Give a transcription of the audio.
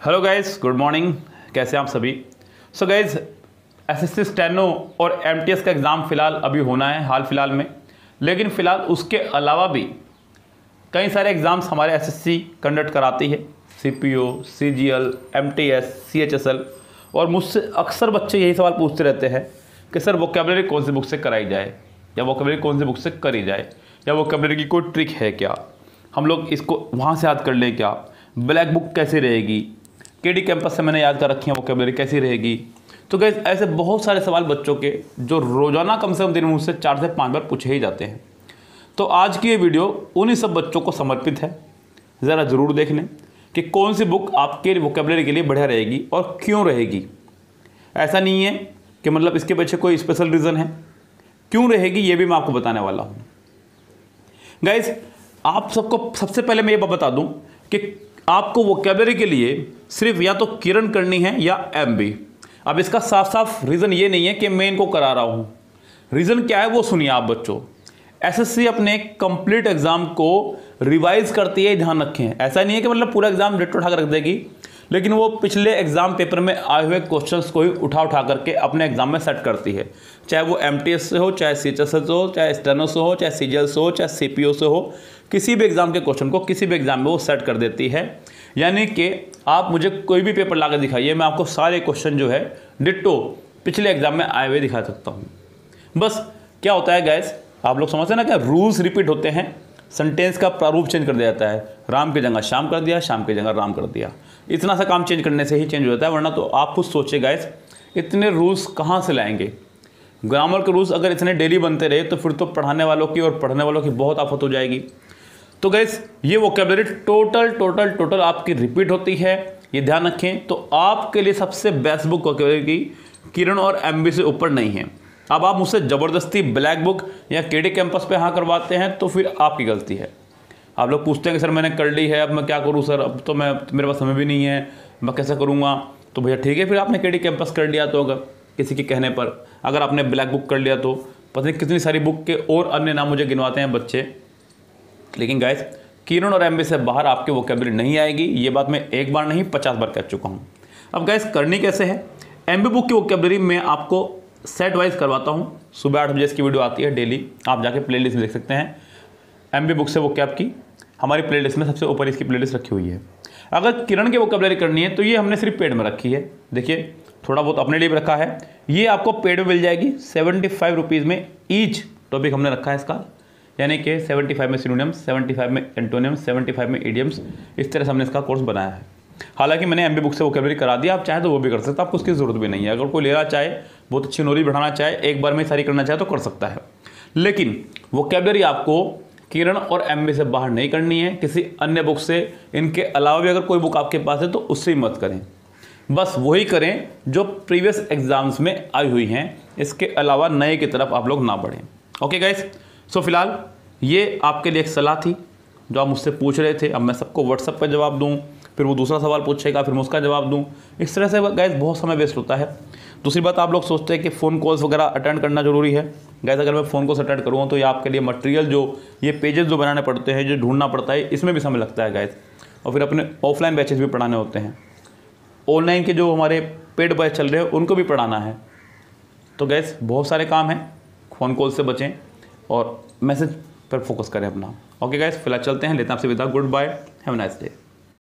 Hello guys, good morning. कैसे हैं आप सभी? सो गाइस, एसएससी स्टेनो और एमटीएस का एग्ज़ाम फ़िलहाल अभी होना है हाल फिलहाल में, लेकिन फ़िलहाल उसके अलावा भी कई सारे एग्ज़ाम्स हमारे एसएससी कंडक्ट कराती है। CPO, CGL, MTS, CHSL. और मुझसे अक्सर बच्चे यही सवाल पूछते रहते हैं कि सर वोकैबुलरी कौन सी बुक से कराई जाए, या वोकैबुलरी कौन सी बुक से करी जाए, या वोकैबुलरी की कोई ट्रिक है क्या, हम लोग इसको वहाँ से याद कर लें क्या, ब्लैक बुक कैसी रहेगी, केडी कैंपस से मैंने याद कर रखी है वोकैबुलरी कैसी रहेगी। तो गाइस, ऐसे बहुत सारे सवाल बच्चों के जो रोज़ाना कम से कम दिन में मुझसे 4 से 5 बार पूछे ही जाते हैं। तो आज की ये वीडियो उन्हीं सब बच्चों को समर्पित है। ज़रा ज़रूर देख लें कि कौन सी बुक आपके वोकैबुलरी के लिए बढ़िया रहेगी और क्यों रहेगी। ऐसा नहीं है कि मतलब इसके पीछे कोई स्पेशल रीज़न है, क्यों रहेगी ये भी मैं आपको बताने वाला हूँ। गाइस, आप सबको सबसे पहले मैं ये बता दूँ कि आपको वोकैबुलरी के लिए सिर्फ या तो किरण करनी है या एमबी। अब इसका साफ साफ रीज़न ये नहीं है कि मैं इनको करा रहा हूँ। रीज़न क्या है वो सुनिए आप बच्चों। एसएससी अपने कंप्लीट एग्ज़ाम को रिवाइज करती है, ध्यान रखें। ऐसा नहीं है कि मतलब पूरा एग्ज़ाम डेट उठा कर रख देगी, लेकिन वो पिछले एग्ज़ाम पेपर में आए हुए क्वेश्चंस को ही उठा करके अपने एग्ज़ाम में सेट करती है। चाहे वो एमटीएस से हो, चाहे सीएचएस से हो, चाहे स्टेनो से हो, चाहे सीजीएल से हो, चाहे सीपीओ से हो, किसी भी एग्ज़ाम के क्वेश्चन को किसी भी एग्ज़ाम में वो सेट कर देती है। यानी कि आप मुझे कोई भी पेपर ला कर दिखाइए, मैं आपको सारे क्वेश्चन जो है डिट्टो पिछले एग्ज़ाम में आए हुए दिखा सकता हूँ। बस क्या होता है गाइस, आप लोग समझते हैं ना, क्या रूल्स रिपीट होते हैं, सेंटेंस का प्रारूप चेंज कर दिया जाता है। राम की जगह शाम कर दिया, शाम की जगह राम कर दिया। इतना सा काम चेंज करने से ही चेंज हो जाता है, वरना तो आप खुद सोचिए गाइस, इतने रूल्स कहाँ से लाएंगे। ग्रामर के रूल्स अगर इतने डेली बनते रहे तो फिर तो पढ़ाने वालों की और पढ़ने वालों की बहुत आफत हो जाएगी। तो गाइस, ये वोकैबुलरी टोटल आपकी रिपीट होती है, ये ध्यान रखें। तो आपके लिए सबसे बेस्ट बुक वोकैबुलरी की किरण और एमबी से ऊपर नहीं है। अब आप मुझसे ज़बरदस्ती ब्लैक बुक या केडी कैंपस पे हाँ करवाते हैं तो फिर आपकी गलती है। आप लोग पूछते हैं कि सर मैंने कर ली है, अब मैं क्या करूँ सर, अब तो मेरे पास समय भी नहीं है, मैं कैसे करूँगा। तो भैया ठीक है, फिर आपने केडी कैंपस कर लिया तो अगर किसी के कहने पर, अगर आपने ब्लैक बुक कर लिया तो पता नहीं कितनी सारी बुक के और अन्य नाम मुझे गिनवाते हैं बच्चे। लेकिन गाइस, किरण और एमबी से बाहर आपकी वोकैबुलरी नहीं आएगी। ये बात मैं एक बार नहीं 50 बार कह चुका हूँ। अब गाइस, करनी कैसे है? एमबी बुक की वोकैबुलरी मैं आपको सेट वाइज करवाता हूँ। सुबह 8 बजे इसकी वीडियो आती है डेली, आप जाके प्लेलिस्ट में देख सकते हैं। एमबी बुक से वोकैब की हमारी प्लेलिस्ट में सबसे ऊपर इसकी प्लेलिस्ट रखी हुई है। अगर किरण की वोकैबुलरी करनी है तो ये हमने सिर्फ पेड में रखी है। देखिए, थोड़ा बहुत अपने लिए भी रखा है। ये आपको पेड में मिल जाएगी 75 रुपीज़ में ईच टॉपिक हमने रखा है इसका। यानी कि 75 में सिनोनिम्स, 75 में एंटोनिम्स, 75 में इडियम्स, इस तरह से हमने इसका कोर्स बनाया है। हालांकि मैंने एमबी बुक से वोकैबुलरी करा दिया, आप चाहे तो वो भी कर सकते हैं, आपको उसकी ज़रूरत भी नहीं है। अगर कोई लेना चाहे, बहुत अच्छी नॉलेज बढ़ाना चाहे, एक बार में सारी करना चाहे तो कर सकता है। लेकिन वोकैबुलरी आपको किरण और एमबी से बाहर नहीं करनी है, किसी अन्य बुक से। इनके अलावा भी अगर कोई बुक आपके पास है तो उससे ही मत करें, बस वही करें जो प्रीवियस एग्जाम्स में आई हुई हैं। इसके अलावा नए की तरफ आप लोग ना बढ़ें। ओके गाइस, सो फिलहाल ये आपके लिए एक सलाह थी जो आप मुझसे पूछ रहे थे। अब मैं सबको व्हाट्सएप पर जवाब दूं, फिर वो दूसरा सवाल पूछेगा, फिर मैं उसका जवाब दूं। इस तरह से गाइस बहुत समय वेस्ट होता है। दूसरी बात, आप लोग सोचते हैं कि फ़ोन कॉल्स वगैरह अटेंड करना जरूरी है। गाइस, अगर मैं फ़ोन कॉल्स अटेंड करूँगा तो ये आपके लिए मटेरियल जो ये पेजेस जो बनाने पड़ते हैं, जो ढूंढना पड़ता है, इसमें भी समय लगता है गाइस। और फिर अपने ऑफलाइन बैचेस भी पढ़ाने होते हैं, ऑनलाइन के जो हमारे पेड बैच चल रहे हैं उनको भी पढ़ाना है। तो गाइस बहुत सारे काम हैं, फ़ोन कॉल से बचें और मैसेज पर फोकस करें अपना। ओके गाइस, फिलहाल चलते हैं, लेते हैं आपसे विदा। Goodbye, have a nice day.